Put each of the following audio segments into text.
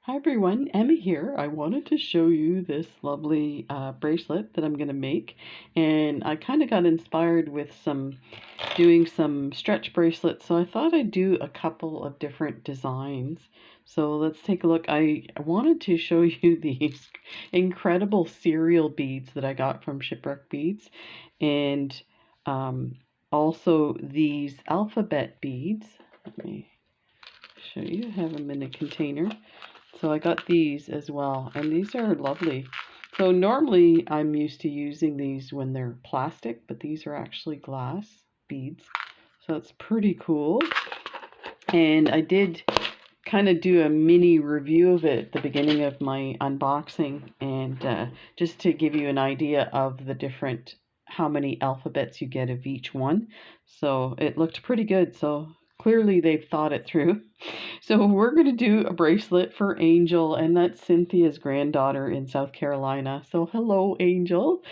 Hi everyone, Emma here. I wanted to show you this lovely bracelet that I'm going to make, and I kind of got inspired with doing some stretch bracelets, so I thought I'd do a couple of different designs. So let's take a look. I wanted to show you these incredible cereal beads that I got from Shipwreck Beads, and also these alphabet beads. Let me show you. I have them in a container. So I got these as well, and these are lovely. So normally I'm used to using these when they're plastic, but these are actually glass beads. So it's pretty cool. And I did kind of do a mini review of it at the beginning of my unboxing, and just to give you an idea of the different, how many alphabets you get of each one. So it looked pretty good. So clearly they've thought it through. So we're going to do a bracelet for Angel, and that's Cynthia's granddaughter in South Carolina. So hello, Angel.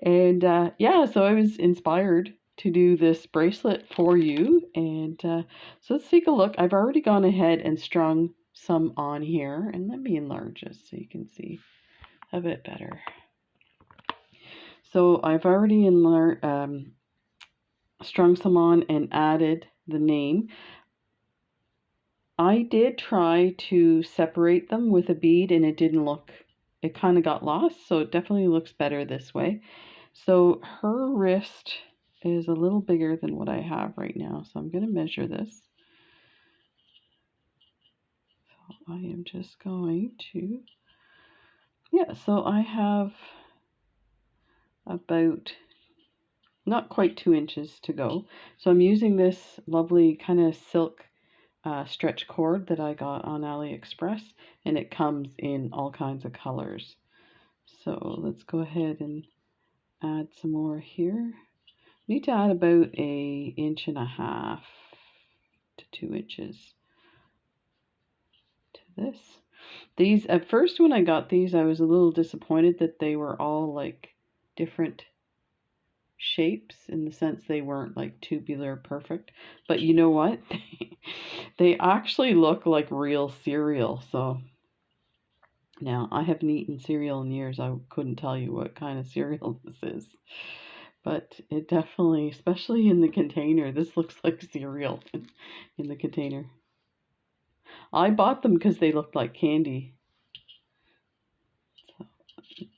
And yeah, so I was inspired to do this bracelet for you. And so let's take a look. I've already gone ahead and strung some on here. And let me enlarge this so you can see a bit better. So I've already strung some on and added the name. I did try to separate them with a bead and it didn't look, it kind of got lost, so it definitely looks better this way. So her wrist is a little bigger than what I have right now, so I'm going to measure this. So I am just going to, yeah, so I have about not quite 2 inches to go. So I'm using this lovely kind of silk stretch cord that I got on AliExpress, and it comes in all kinds of colors. So let's go ahead and add some more here. Need to add about 1.5 inches to 2 inches to this. These, at first when I got these, I was a little disappointed that they were all like different shapes, in the sense they weren't like tubular perfect, but you know what? They actually look like real cereal. So now I haven't eaten cereal in years. I couldn't tell you what kind of cereal this is, but it definitely, especially in the container, this looks like cereal in the container. I bought them because they looked like candy. So let's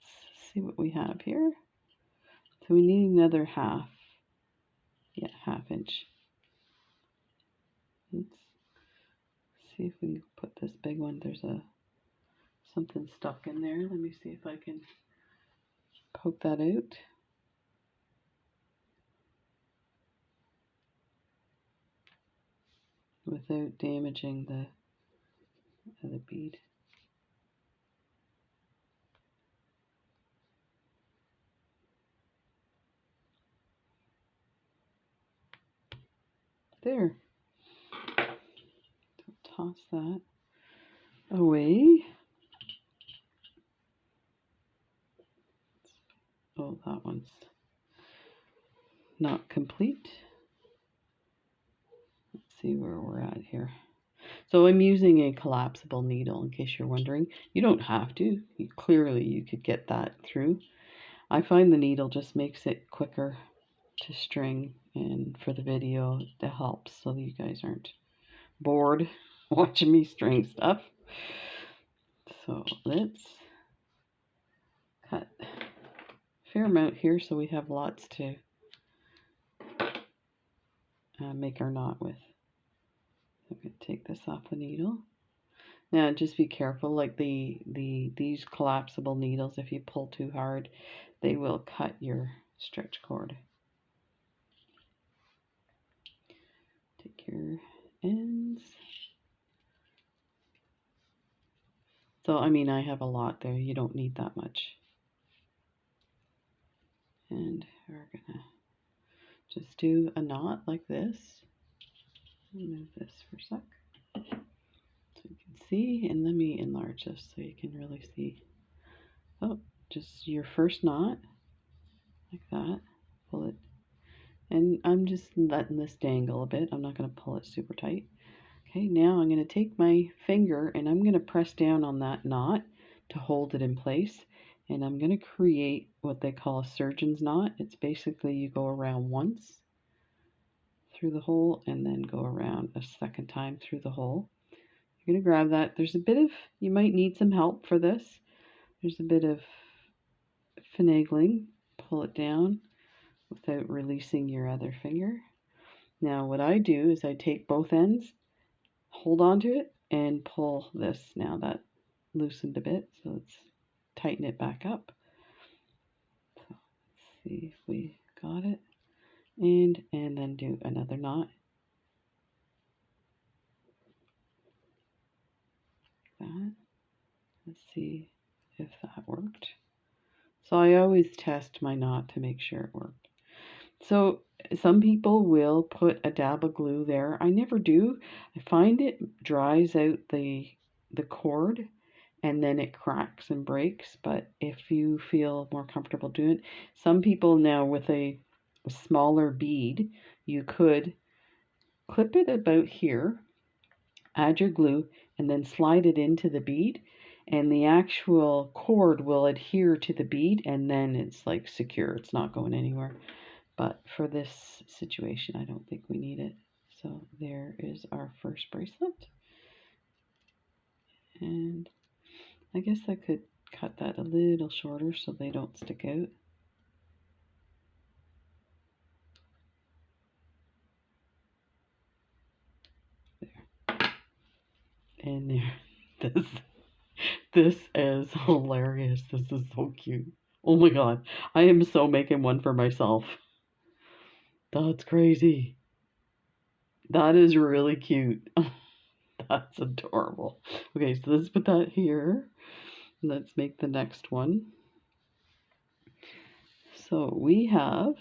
see what we have here. So we need another half inch. Let's see if we can put this big one. There's something stuck in there. Let me see if I can poke that out. Without damaging the other bead. There. Toss that away. Oh, that one's not complete. Let's see where we're at here. So I'm using a collapsible needle, in case you're wondering. You don't have to. Clearly you could get that through. I find the needle just makes it quicker to string, and for the video it helps so that you guys aren't bored watching me string stuff. So let's cut a fair amount here so we have lots to make our knot with. I'm going to take this off the needle. Now just be careful, like these collapsible needles, if you pull too hard, they will cut your stretch cord. Take your ends. So I mean, I have a lot there, you don't need that much. And we're gonna just do a knot like this. Move this for a sec so you can see, and let me enlarge this so you can really see. Oh, just your first knot like that. Pull it, and I'm just letting this dangle a bit. I'm not going to pull it super tight. Okay, now I'm going to take my finger and I'm going to press down on that knot to hold it in place. And I'm going to create what they call a surgeon's knot. It's basically you go around once through the hole and then go around a second time through the hole. You're going to grab that. There's a bit of, you might need some help for this. There's a bit of finagling. Pull it down without releasing your other finger. Now what I do is I take both ends, hold on to it, and pull this. Now that loosened a bit, so let's tighten it back up. So let's see if we got it. And then do another knot. Like that. Let's see if that worked. So I always test my knot to make sure it worked. So some people will put a dab of glue there. I never do. I find it dries out the cord and then it cracks and breaks. But if you feel more comfortable doing it, some people now with a smaller bead, you could clip it about here, add your glue, and then slide it into the bead, and the actual cord will adhere to the bead, and then it's like secure. It's not going anywhere. But for this situation, I don't think we need it. So there is our first bracelet. And I guess I could cut that a little shorter so they don't stick out. There. And there. This is hilarious. This is so cute. Oh my god. I am so making one for myself. That's crazy. That is really cute. That's adorable. Okay, so let's put that here. Let's make the next one. So we have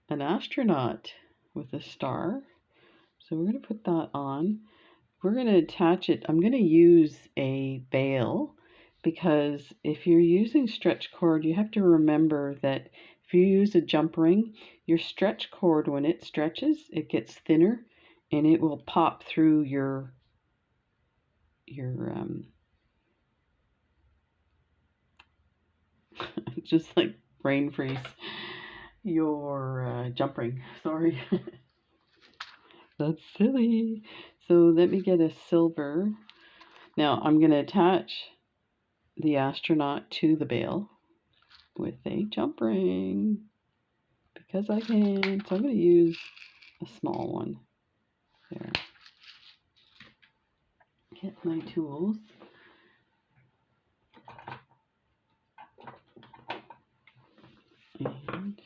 an astronaut with a star. So we're going to put that on. We're going to attach it. I'm going to use a bail because if you're using stretch cord, you have to remember that if you use a jump ring, your stretch cord, when it stretches, it gets thinner and it will pop through your just like brain freeze, your jump ring. Sorry. That's silly. So let me get a silver. Now I'm going to attach the astronaut to the bail with a jump ring because I can. So I'm going to use a small one. There. Get my tools. And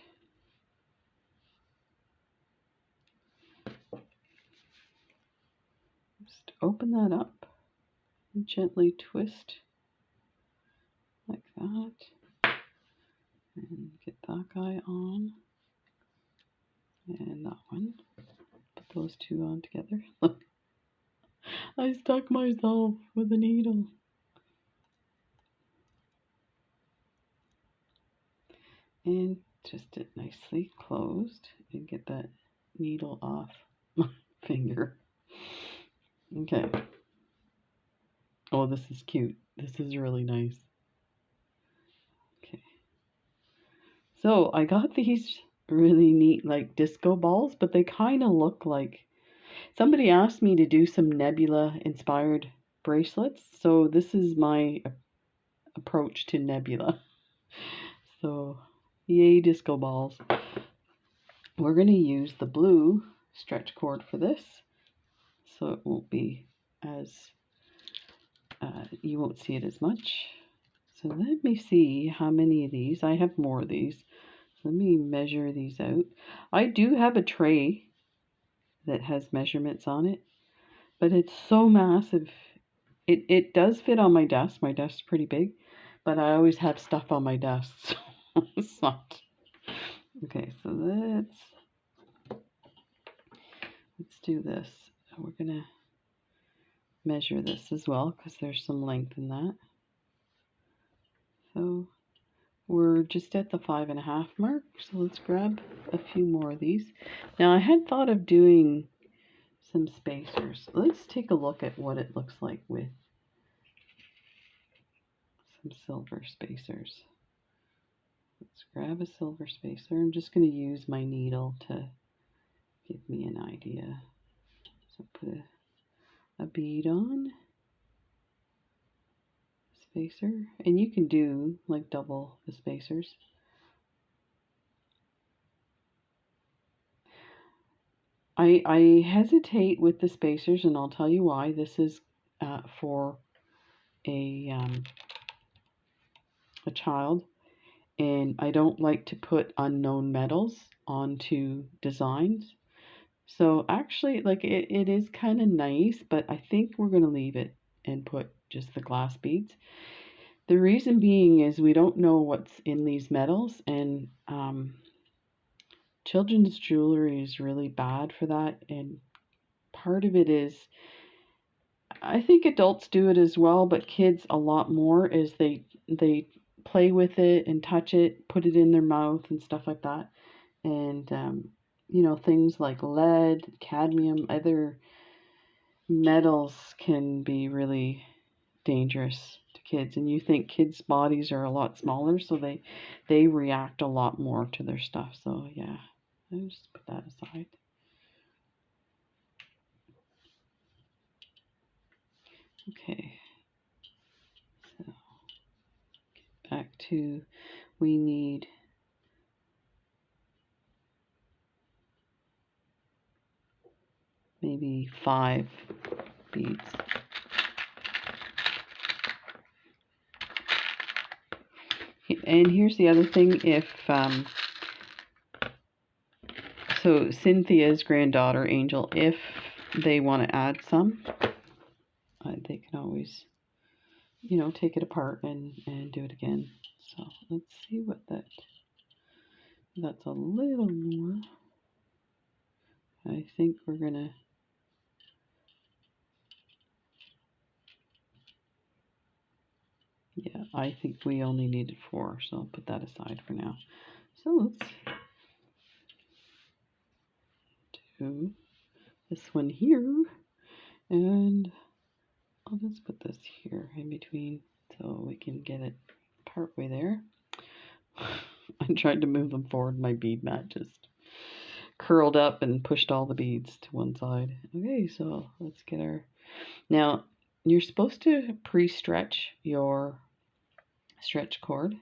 just open that up and gently twist like that. And get that guy on. And that one. Put those two on together. Look. I stuck myself with a needle. And twist it nicely closed and get that needle off my finger. Okay. Oh, this is cute. This is really nice. Okay. So I got these really neat like disco balls, but they kind of look like somebody asked me to do some nebula inspired bracelets. So this is my approach to nebula. So yay disco balls. We're going to use the blue stretch cord for this, so it won't be as, you won't see it as much. So let me see how many of these. I have more of these. So let me measure these out. I do have a tray that has measurements on it, but it's so massive. It does fit on my desk. My desk's pretty big, but I always have stuff on my desk, so it's not. Okay, so let's do this. We're gonna measure this as well because there's some length in that. So we're just at the 5.5 mark, so let's grab a few more of these. Now I had thought of doing some spacers. Let's take a look at what it looks like with some silver spacers. Let's grab a silver spacer. I'm just going to use my needle to give me an idea. So put a bead on, spacer, and you can do like double the spacers. I hesitate with the spacers, and I'll tell you why. This is for a child, and I don't like to put unknown metals onto designs. So actually, like it is kind of nice, but I think we're going to leave it and put just the glass beads. The reason being is we don't know what's in these metals, and children's jewelry is really bad for that. And part of it is, I think adults do it as well, but kids a lot more, is they play with it and touch it, put it in their mouth and stuff like that. And you know, things like lead, cadmium, other metals can be really dangerous to kids. And you think kids' bodies are a lot smaller, so they react a lot more to their stuff. So yeah, I'll just put that aside. Okay, so back to, we need maybe 5 beads. And here's the other thing, if so Cynthia's granddaughter Angel, if they want to add some, they can always, you know, take it apart and do it again. So let's see what that's a little more. I think we're gonna, yeah, I think we only needed 4, so I'll put that aside for now. So let's do this one here, and I'll just put this here in between so we can get it partway there. I tried to move them forward, my bead mat just curled up and pushed all the beads to one side. Okay, so let's get our, now you're supposed to pre-stretch your stretch cord.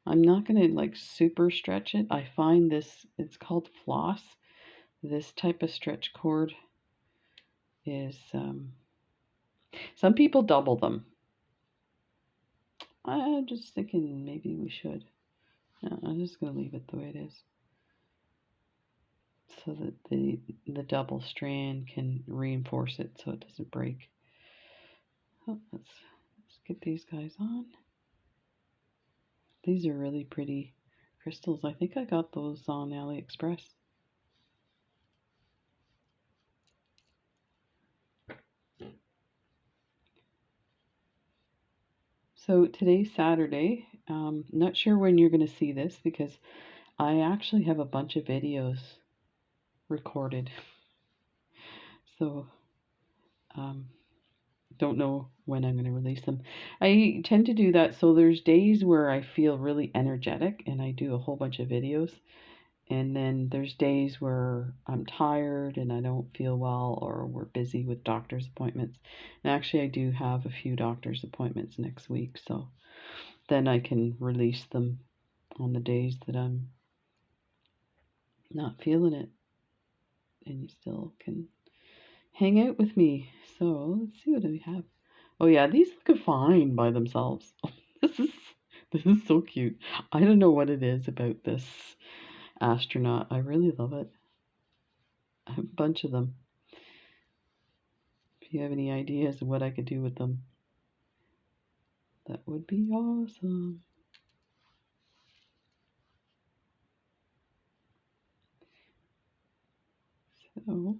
I'm not going to like super stretch it. I find this, it's called floss. This type of stretch cord is, some people double them. I'm just thinking maybe we should. No, I'm just going to leave it the way it is, so that the double strand can reinforce it so it doesn't break. Oh, let's get these guys on. These are really pretty crystals. I think I got those on AliExpress. So today's Saturday. Not sure when you're going to see this, because I actually have a bunch of videos recorded. So don't know when I'm going to release them. I tend to do that. So there's days where I feel really energetic and I do a whole bunch of videos. And then there's days where I'm tired and I don't feel well, or we're busy with doctor's appointments. And actually I do have a few doctor's appointments next week. So then I can release them on the days that I'm not feeling it. And you still can hang out with me. So let's see what we have. Oh yeah, these look fine by themselves. This is so cute. I don't know what it is about this astronaut. I really love it. I have a bunch of them. If you have any ideas of what I could do with them, that would be awesome. So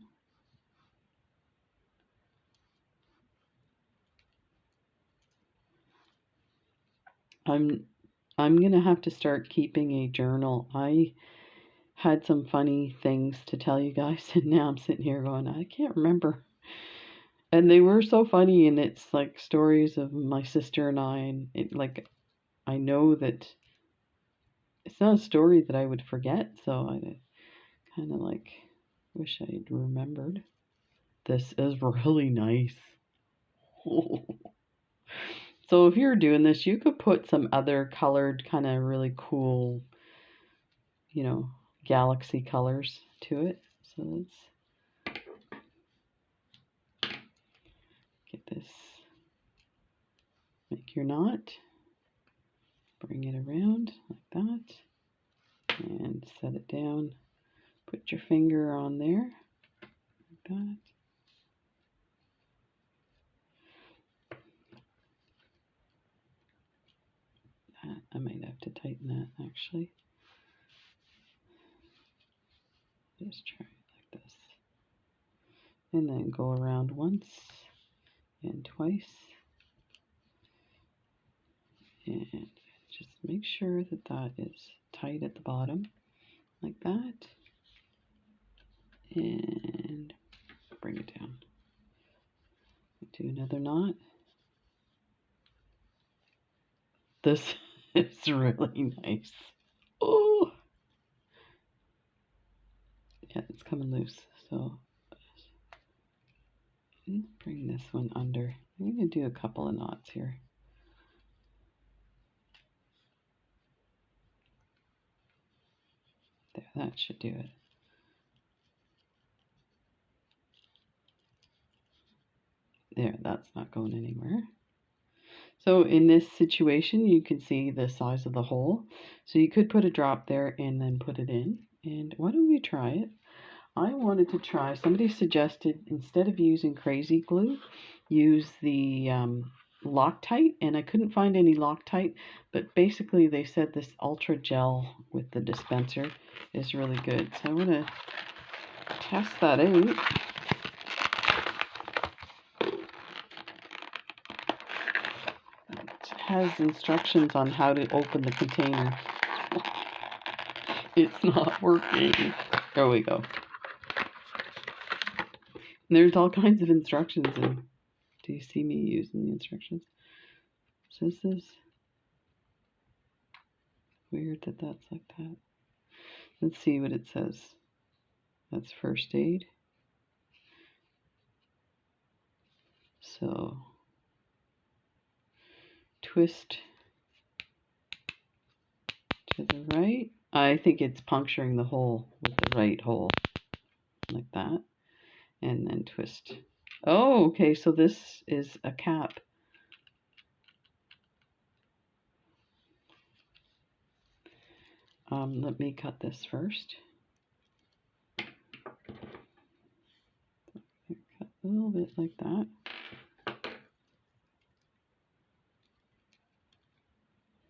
I'm gonna have to start keeping a journal. I had some funny things to tell you guys, and now I'm sitting here going, I can't remember. And they were so funny, and it's like stories of my sister and and like I know that it's not a story that I would forget, so I kind of like wish I'd remembered. This is really nice. So if you're doing this, you could put some other colored kind of really cool, you know, galaxy colors to it. So let's get this, make your knot, bring it around like that, and set it down. Put your finger on there, like that. I might have to tighten that actually. Just try it like this. And then go around once and twice. And just make sure that that is tight at the bottom, like that. And bring it down. Do another knot. This is really nice. Oh, yeah, it's coming loose. So bring this one under. I'm going to do a couple of knots here. There, that should do it. There, that's not going anywhere. So in this situation, you can see the size of the hole. So you could put a drop there and then put it in. And why don't we try it? I wanted to try, somebody suggested instead of using crazy glue, use the Loctite, and I couldn't find any Loctite, but basically they said this ultra gel with the dispenser is really good. So I'm going to test that out. It has instructions on how to open the container. It's not working. There we go. And there's all kinds of instructions. And do you see me using the instructions? So this is weird that that's like that. Let's see what it says. That's first aid. So twist to the right. I think it's puncturing the hole with the right hole, like that, and then twist. Oh, okay, so this is a cap. Let me cut this first. Cut a little bit like that.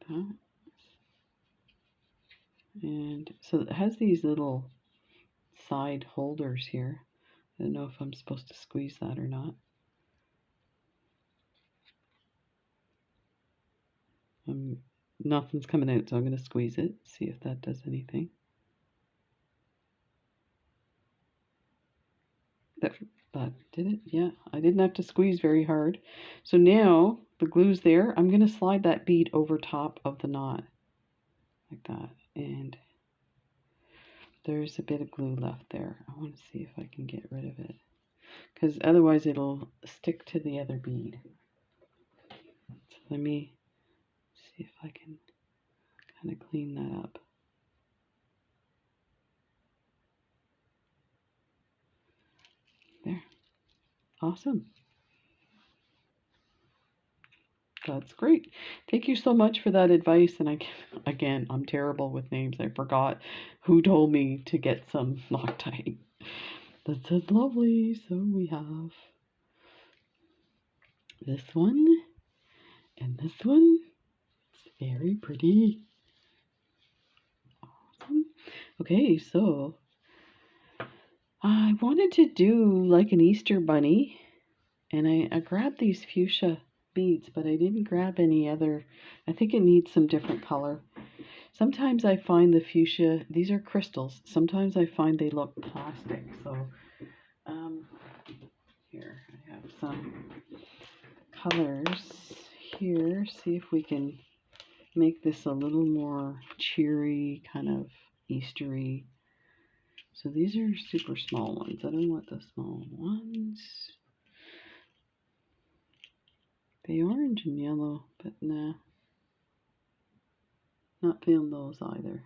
That. And so it has these little side holders here. I don't know if I'm supposed to squeeze that or not. Nothing's coming out, so I'm going to squeeze it, see if that does anything. That did it? Yeah, I didn't have to squeeze very hard. So now the glue's there. I'm going to slide that bead over top of the knot, like that. And there's a bit of glue left there. I want to see if I can get rid of it, because otherwise it'll stick to the other bead. So let me see if I can kind of clean that up. There. Awesome. That's great. Thank you so much for that advice. And again, I'm terrible with names. I forgot who told me to get some Loctite. That's lovely. So we have this one and this one. It's very pretty. Awesome. Okay, so I wanted to do like an Easter bunny, and I grabbed these fuchsia beads, but I didn't grab any other. I think it needs some different color. Sometimes I find the fuchsia, these are crystals. Sometimes I find they look plastic. So um, here I have some colors here. See if we can make this a little more cheery, kind of Eastery. So these are super small ones. I don't want the small ones. They orange and yellow, but nah, not feeling those either.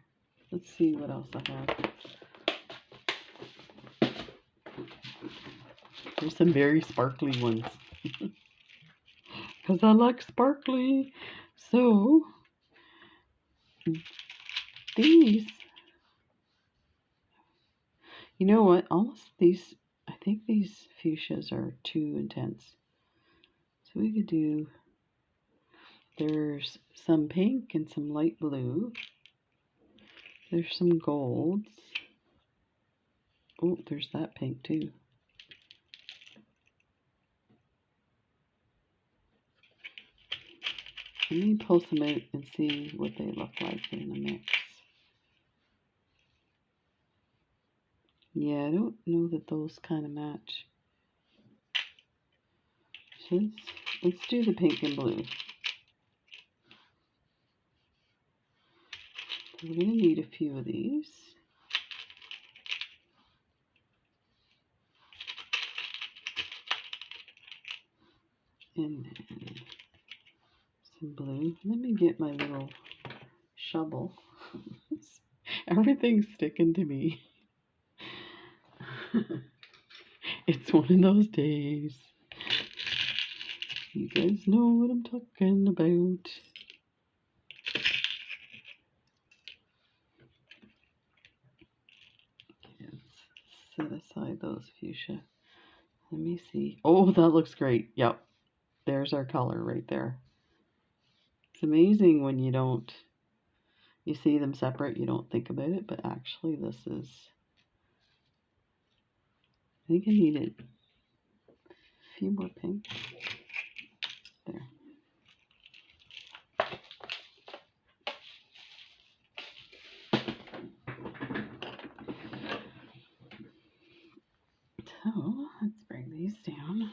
Let's see what else I have. There's some very sparkly ones. Because I like sparkly. So, these, you know what? Almost these, I think these fuchsias are too intense. So we could do, there's some pink and some light blue. There's some golds. Oh, there's that pink too. Let me pull some out and see what they look like in the mix. Yeah, I don't know that those kind of match. So let's do the pink and blue. So we're going to need a few of these. And then some blue. Let me get my little shovel. Everything's sticking to me. It's one of those days. You guys know what I'm talking about. Let's set aside those fuchsia. Let me see. Oh, that looks great. Yep. There's our color right there. It's amazing when you see them separate, you don't think about it, but actually this is, I think I needed a few more pinks. There. So let's bring these down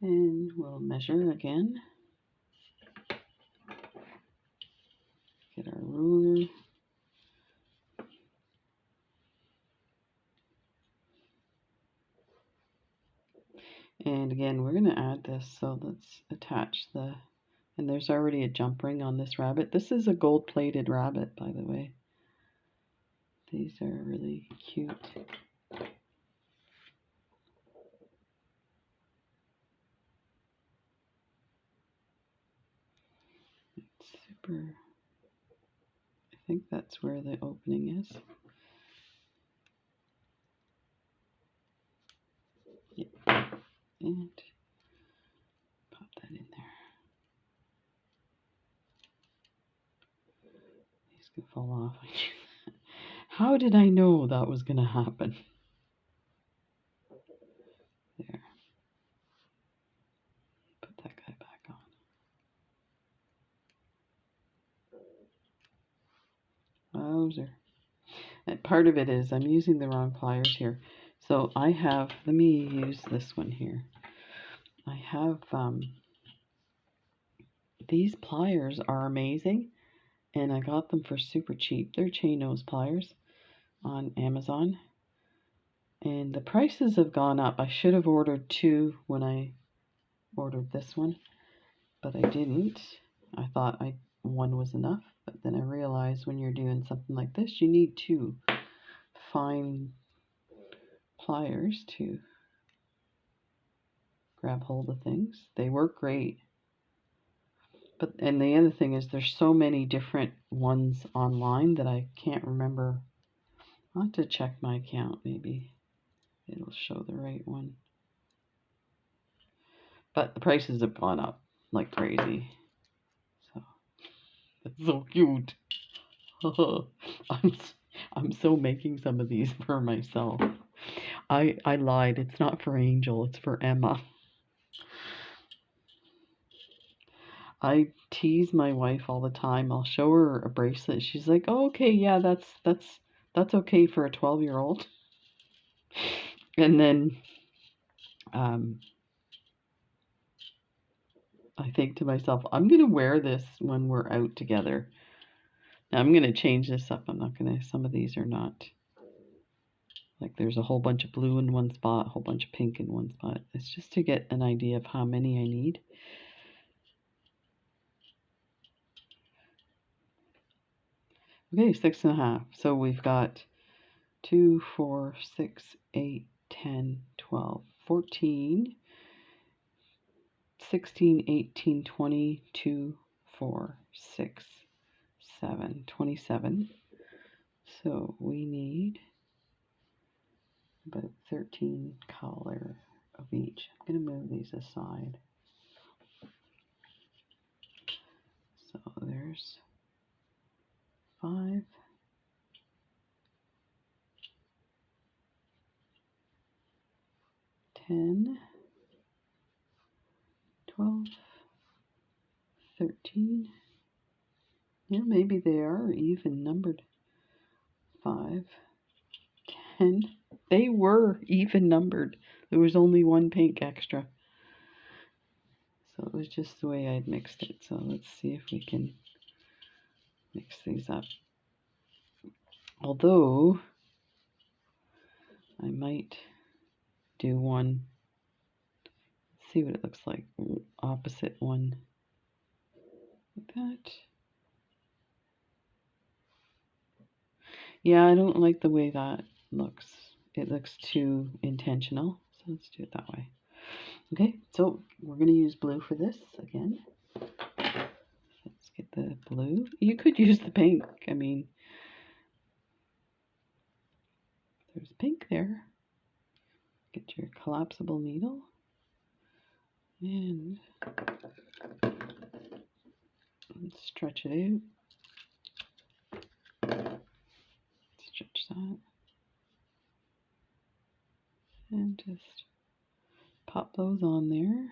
and we'll measure again. Get our ruler. And again, we're going to add this, so let's attach the, and there's already a jump ring on this rabbit. This is a gold-plated rabbit, by the way. These are really cute. It's super, I think that's where the opening is. Yeah. And pop that in there. These could fall off. How did I know that was going to happen? There. Put that guy back on. Wowzer. And part of it is I'm using the wrong pliers here. So I have, let me use this one here. I have, these pliers are amazing. And I got them for super cheap. They're chain nose pliers on Amazon. And the prices have gone up. I should have ordered two when I ordered this one, but I didn't. I thought one was enough, but then I realized when you're doing something like this, you need two fine pliers to grab hold of things. They work great. But and the other thing is there's so many different ones online that I can't remember. I'll have to check my account. Maybe it'll show the right one. But the prices have gone up like crazy. So it's so cute. I'm so making some of these for myself. I lied. It's not for Angel. It's for Emma. I tease my wife all the time. I'll show her a bracelet. She's like, "Oh, okay, yeah, that's okay for a 12-year-old." And then um, I think to myself, I'm gonna wear this when we're out together. Now, I'm gonna change this up. I'm not gonna. Some of these are not. Like there's a whole bunch of blue in one spot, a whole bunch of pink in one spot. It's just to get an idea of how many I need. Okay, 6.5. So we've got 2, 4, 6, 8, 10, 12, 14, 16, 18, 20, 2, 4, 6, 7, 27. So we need about 13 color of each. I'm going to move these aside. So there's 5, 10, 12, 13. Yeah, maybe they are even numbered. 5, 10. They were even numbered. There was only one pink extra. So it was just the way I'd mixed it. So let's see if we can mix these up. Although I might do one, see what it looks like, opposite one like that. Yeah, I don't like the way that looks. It looks too intentional. So let's do it that way. Okay, so we're going to use blue for this again. Let's get the blue. You could use the pink. I mean, there's pink there. Get your collapsible needle and stretch it out. Stretch that and just pop those on there.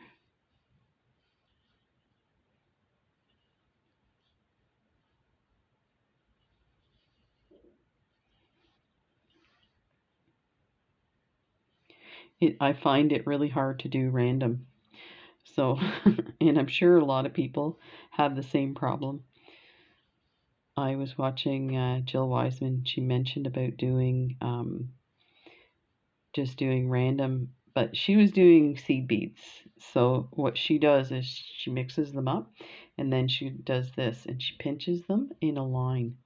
I find it really hard to do random. So, and I'm sure a lot of people have the same problem. I was watching Jill Wiseman. She mentioned about doing just doing random, but she was doing seed beads. So what she does is she mixes them up and then she does this and she pinches them in a line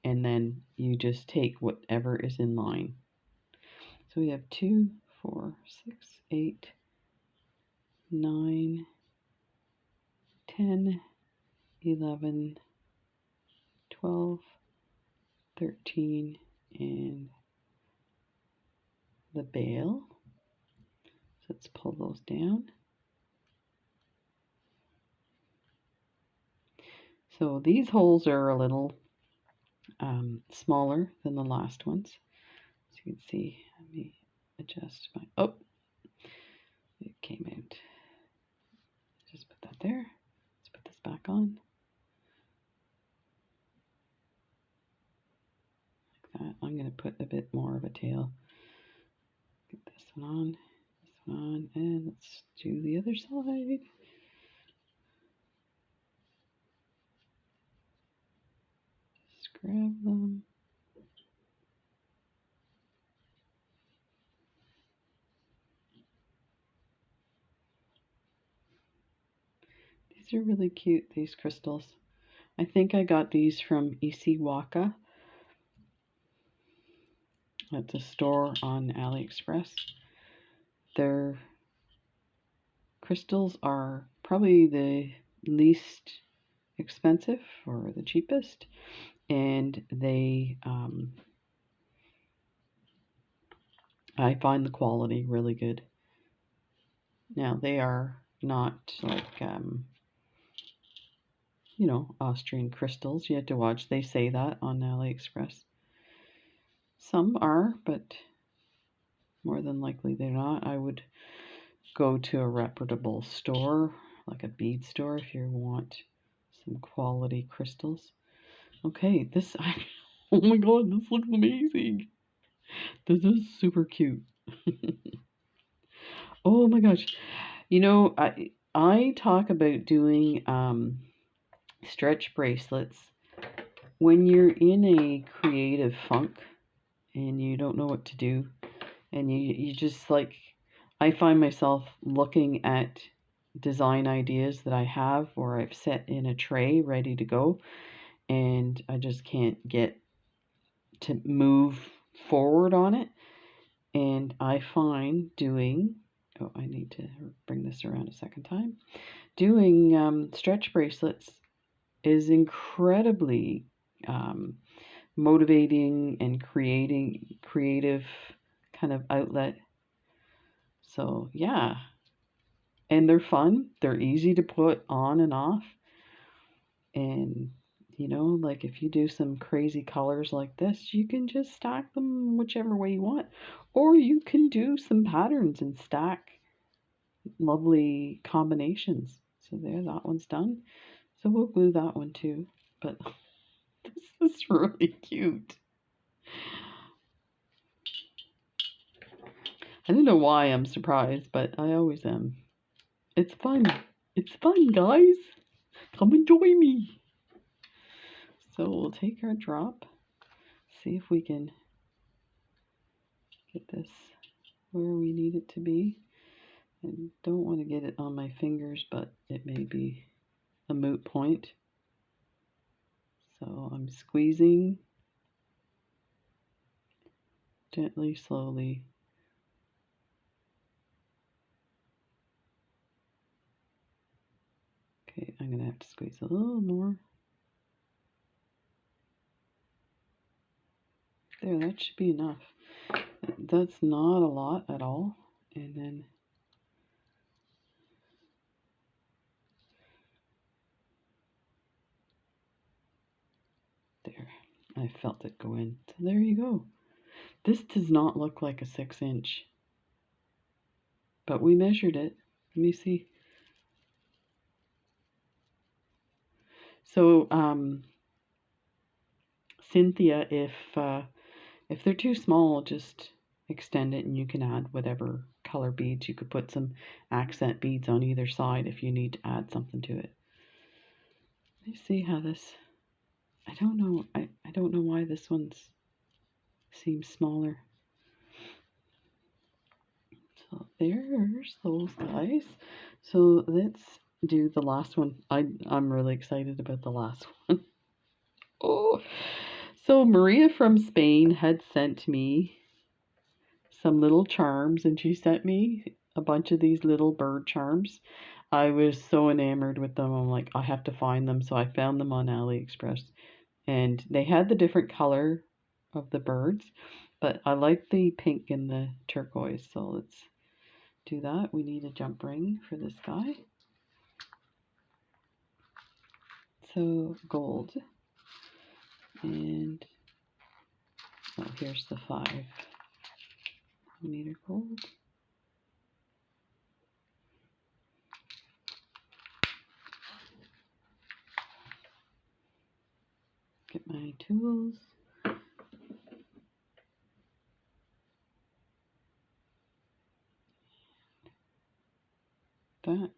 and then you just take whatever is in line. So we have 2, 4, 6, 8, 9, 10, 11, 12, 13, and the bail. So let's pull those down. So these holes are a little smaller than the last ones. As you can see, let me adjust my, oh, it came out. Just put that there. Let's put this back on. Like that. I'm going to put a bit more of a tail. Get this one on, and let's do the other side. Just grab them. These are really cute, these crystals. I think I got these from Isiwaka. At the store on AliExpress. Their crystals are probably the least expensive or the cheapest, and they I find the quality really good. Now they are not like you know, Austrian crystals. You have to watch. They say that on AliExpress. Some are, but more than likely they're not. I would go to a reputable store like a bead store if you want some quality crystals. Okay, this, oh my god, this looks amazing. This is super cute. Oh my gosh. You know, I talk about doing stretch bracelets when you're in a creative funk and you don't know what to do, and you just like, I find myself looking at design ideas that I have or I've set in a tray ready to go, and I just can't get to move forward on it. And I find doing, oh, I need to bring this around a second time, doing stretch bracelets is incredibly motivating and creating creative kind of outlet. So yeah, and they're fun. They're easy to put on and off. And you know, like if you do some crazy colors like this, you can just stack them whichever way you want. Or you can do some patterns and stack lovely combinations. So there, that one's done. So we'll glue that one too. But this is really cute. I don't know why I'm surprised, but I always am. It's fun. It's fun, guys. Come and join me. So we'll take our drop, see if we can get this where we need it to be. I don't want to get it on my fingers, but it may be a moot point. So I'm squeezing gently, slowly. Okay, I'm going to have to squeeze a little more. There, that should be enough. That's not a lot at all. And then there, I felt it go in. So there you go. This does not look like a 6-inch, but we measured it. Let me see. So, Cynthia, if they're too small, just extend it and you can add whatever color beads. You could put some accent beads on either side if you need to add something to it. Let me see how this, I don't know, I don't know why this one seems smaller. So there's those guys. So let's do the last one. I'm really excited about the last one. Oh, so Maria from Spain had sent me some little charms, and she sent me a bunch of these little bird charms. I was so enamored with them. I'm like, I have to find them. So I found them on AliExpress, and they had the different color of the birds, but I like the pink and the turquoise. So let's do that. We need a jump ring for this guy. So gold, and oh, here's the 5mm gold. Get my tools. That.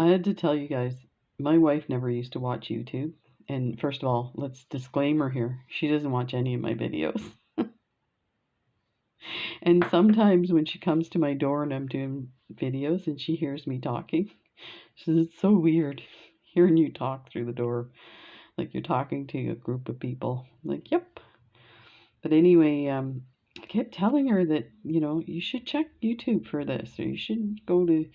I had to tell you guys, my wife never used to watch YouTube. And first of all, let's disclaimer here. She doesn't watch any of my videos. And sometimes when she comes to my door and I'm doing videos and she hears me talking, she says, it's so weird hearing you talk through the door. Like you're talking to a group of people. I'm like, yep. But anyway, I kept telling her that, you know, you should check YouTube for this, or you should go to,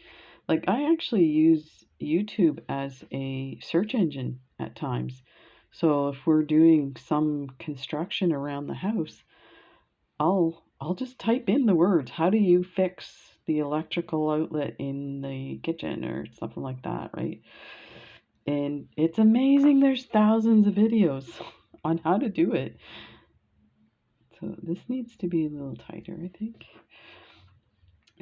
like, I actually use YouTube as a search engine at times. So if we're doing some construction around the house, I'll just type in the words, how do you fix the electrical outlet in the kitchen or something like that, right? And it's amazing, there's thousands of videos on how to do it. So this needs to be a little tighter, I think.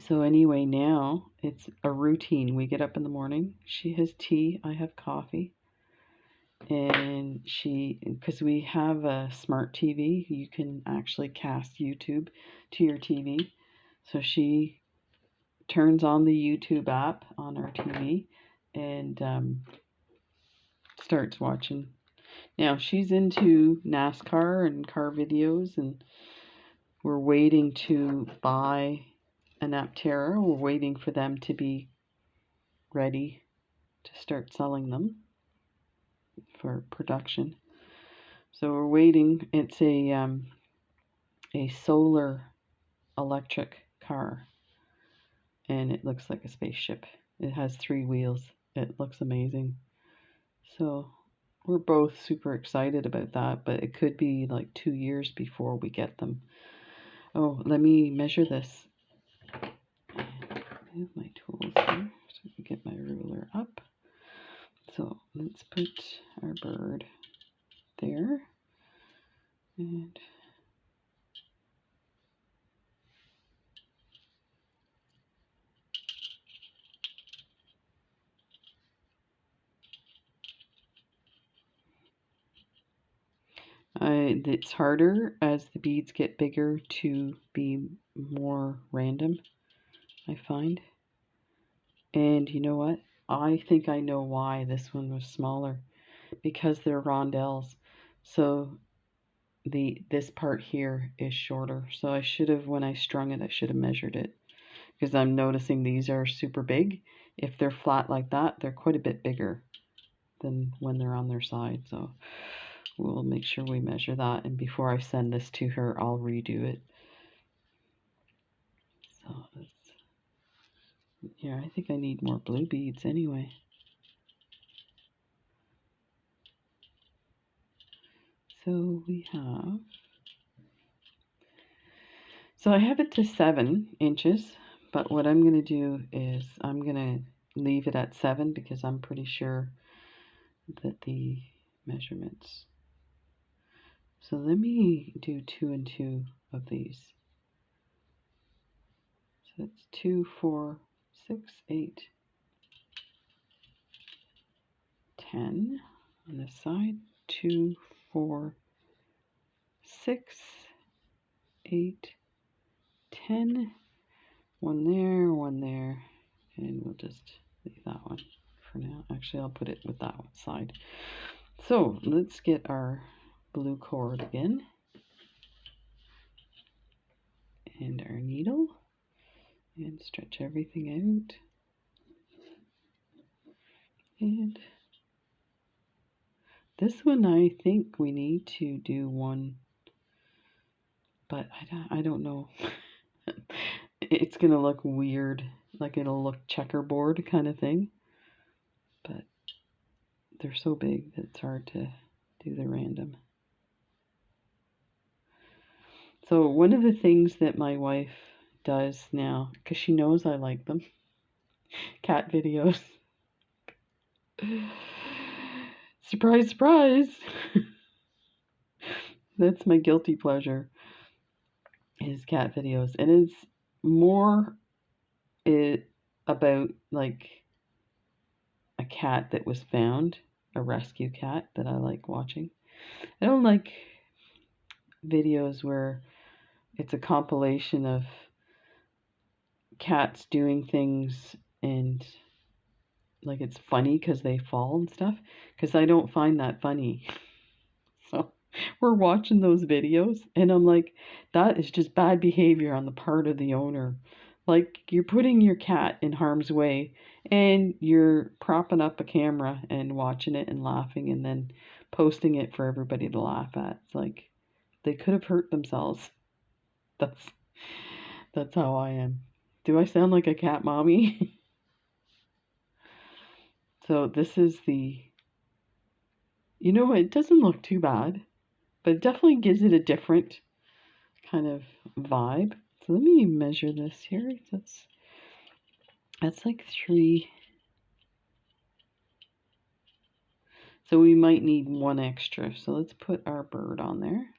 So anyway, now it's a routine. We get up in the morning. She has tea. I have coffee. And because we have a smart TV, you can actually cast YouTube to your TV. So she turns on the YouTube app on our TV and starts watching. Now she's into NASCAR and car videos, and we're waiting to buy an Aptera. We're waiting for them to be ready to start selling them for production. So we're waiting. It's a solar electric car, and it looks like a spaceship. It has 3 wheels. It looks amazing. So we're both super excited about that, but it could be like 2 years before we get them. Oh, let me measure this. I have my tools here so I can get my ruler up. So let's put our bird there. And it's harder as the beads get bigger to be more random, I find. And you know what? I think I know why this one was smaller. Because they're rondelles. So this part here is shorter. So I should have, when I strung it, I should have measured it. Because I'm noticing these are super big. If they're flat like that, they're quite a bit bigger than when they're on their side. So we'll make sure we measure that. And before I send this to her, I'll redo it. So yeah, I think I need more blue beads anyway. So I have it to 7 inches, but what I'm going to do is I'm going to leave it at 7 because I'm pretty sure that the measurements. So let me do 2 and 2 of these. So that's 2, 4, 6, 8, 10 on this side. 2, 4, 6, 8, 10. One there, and we'll just leave that one for now. Actually, I'll put it with that one side. So let's get our blue cord again and our needle and stretch everything out. And this one, I think we need to do one, but I don't know. It's gonna look weird, like it'll look checkerboard kind of thing, but they're so big that it's hard to do the random. So one of the things that my wife does now, because she knows I like them, cat videos. Surprise, surprise. That's my guilty pleasure, is cat videos. And it's more about like a cat that was found, a rescue cat that I like watching. I don't like videos where it's a compilation of cats doing things and like it's funny because they fall and stuff, because I don't find that funny. So we're watching those videos and I'm like, that is just bad behavior on the part of the owner. Like, you're putting your cat in harm's way and you're propping up a camera and watching it and laughing and then posting it for everybody to laugh at. It's like they could have hurt themselves. That's how I am. Do I sound like a cat mommy? So this is it doesn't look too bad, but it definitely gives it a different kind of vibe. So let me measure this here. That's like 3. So we might need 1 extra. So let's put our bird on there.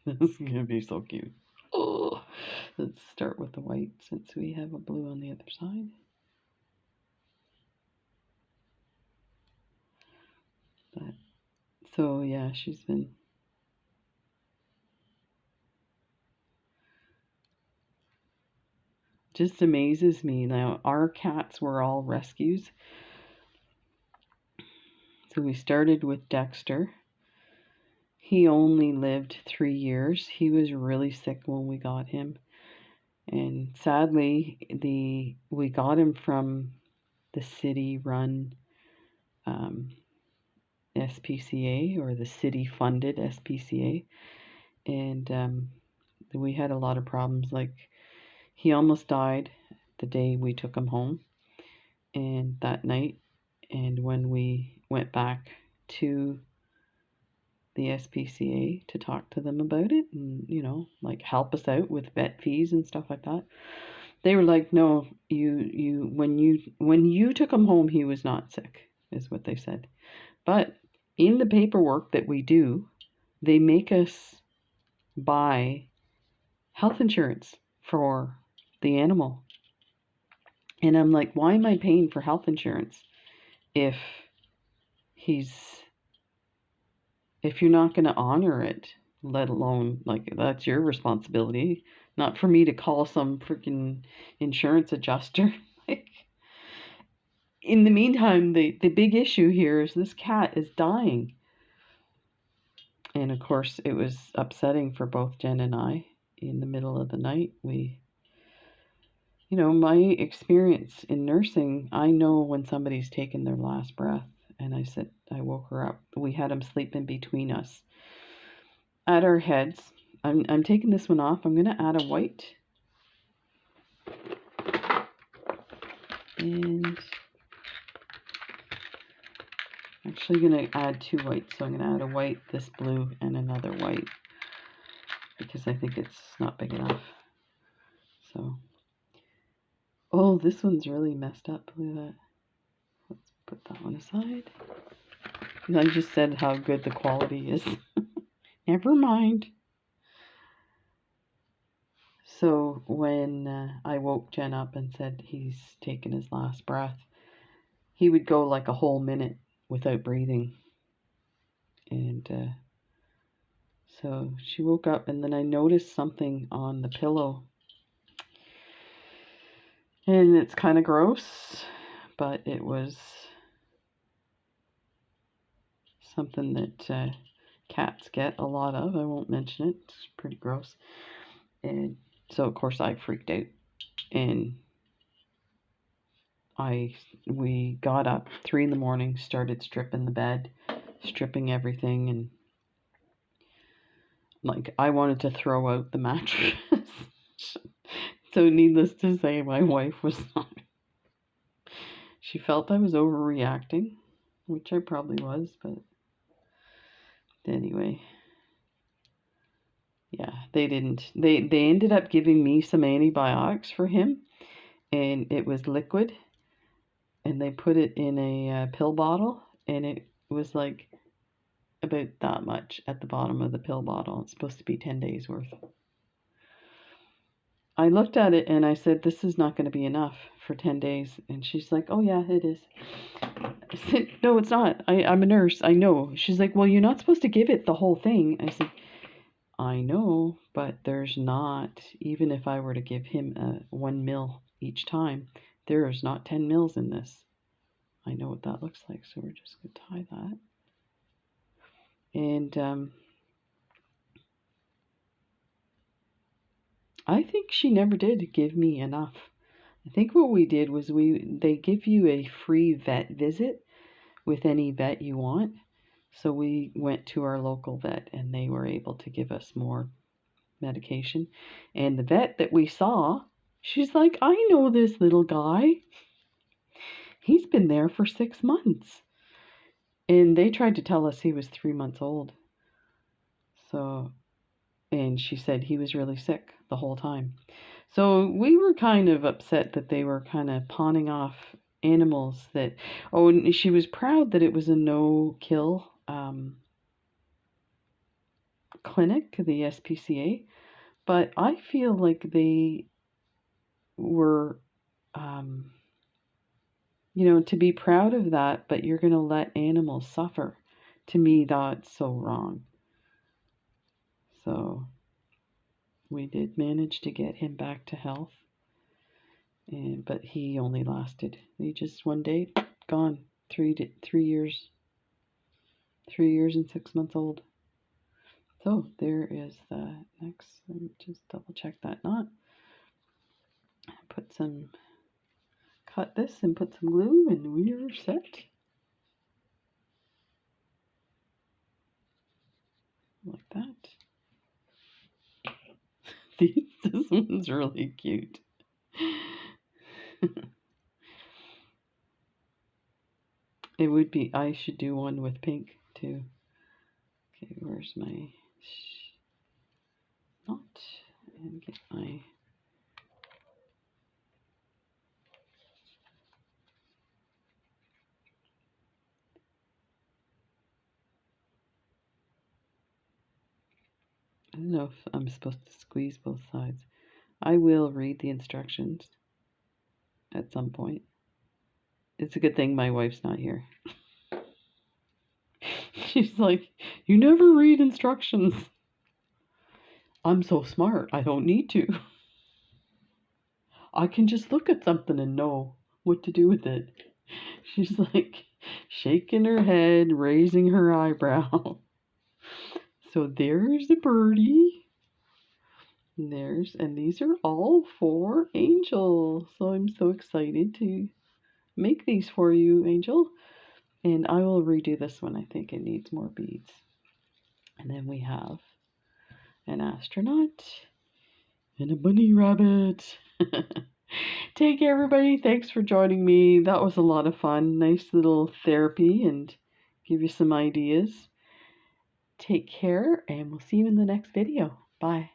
This is gonna be so cute. Oh, let's start with the white since we have a blue on the other side. But so yeah, she's been just amazes me. Now our cats were all rescues. So we started with Dexter. He only lived 3 years. He was really sick when we got him. And sadly, we got him from the city-run SPCA, or the city-funded SPCA, and we had a lot of problems. Like, he almost died the day we took him home, and that night, and when we went back to the SPCA to talk to them about it, and like help us out with vet fees and stuff like that, they were like, no, when you took him home, he was not sick, is what they said. But in the paperwork that we do, they make us buy health insurance for the animal. And I'm like, why am I paying for health insurance if he's if you're not going to honor it, let alone, like, that's your responsibility, not for me to call some freaking insurance adjuster. Like, in the meantime, the big issue here is this cat is dying. And of course, it was upsetting for both Jen and I. In the middle of the night, my experience in nursing, I know when somebody's taken their last breath. And I woke her up. We had him sleeping between us at our heads. I'm taking this one off. I'm going to add a white. And I'm actually going to add two whites. So I'm going to add a white, this blue, and another white, because I think it's not big enough. So, oh, this one's really messed up. Look at that. Let's put that one aside. I just said how good the quality is. Never mind. So when I woke Jen up and said he's taken his last breath, he would go like a whole minute without breathing. And so she woke up, and then I noticed something on the pillow. And it's kind of gross, but it was something that cats get a lot of. I won't mention it. It's pretty gross. And so, of course, I freaked out. And we got up 3 in the morning, started stripping the bed, stripping everything, and like, I wanted to throw out the mattress. So needless to say, my wife was not. She felt I was overreacting, which I probably was, but anyway. Yeah, they didn't. They ended up giving me some antibiotics for him, and it was liquid, and they put it in a pill bottle, and it was like about that much at the bottom of the pill bottle. It's supposed to be 10 days worth. I looked at it and I said, this is not going to be enough for 10 days. And she's like, oh yeah, it is. I said, no, it's not. I'm a nurse. I know. She's like, well, you're not supposed to give it the whole thing. I said, I know, but there's not, even if I were to give him 1 mil each time, there is not 10 mils in this. I know what that looks like, so we're just going to tie that. And I think she never did give me enough. I think what we did was they give you a free vet visit with any vet you want. So we went to our local vet, and they were able to give us more medication. And the vet that we saw, she's like, I know this little guy. He's been there for 6 months. And they tried to tell us he was 3 months old. So, and she said he was really sick the whole time. So we were kind of upset that they were kind of pawning off animals that, oh, and she was proud that it was a no-kill clinic, the SPCA, but I feel like they were, to be proud of that, but you're going to let animals suffer. To me, that's so wrong. So we did manage to get him back to health, but he only lasted. He just one day gone. 3 years, 3 years and 6 months old. So there is the next. Let me just double check that knot. Cut this and put some glue, and we are set. Like that. This one's really cute. It would be, I should do one with pink too. Okay, where's my knot? And get my, I don't know if I'm supposed to squeeze both sides. I will read the instructions at some point. It's a good thing my wife's not here. She's like, you never read instructions. I'm so smart, I don't need to. I can just look at something and know what to do with it. She's like shaking her head, raising her eyebrow. So there's the birdie. And these are all for Angel. So I'm so excited to make these for you, Angel. And I will redo this one. I think it needs more beads. And then we have an astronaut and a bunny rabbit. Take care, everybody. Thanks for joining me. That was a lot of fun. Nice little therapy and give you some ideas. Take care, and we'll see you in the next video. Bye.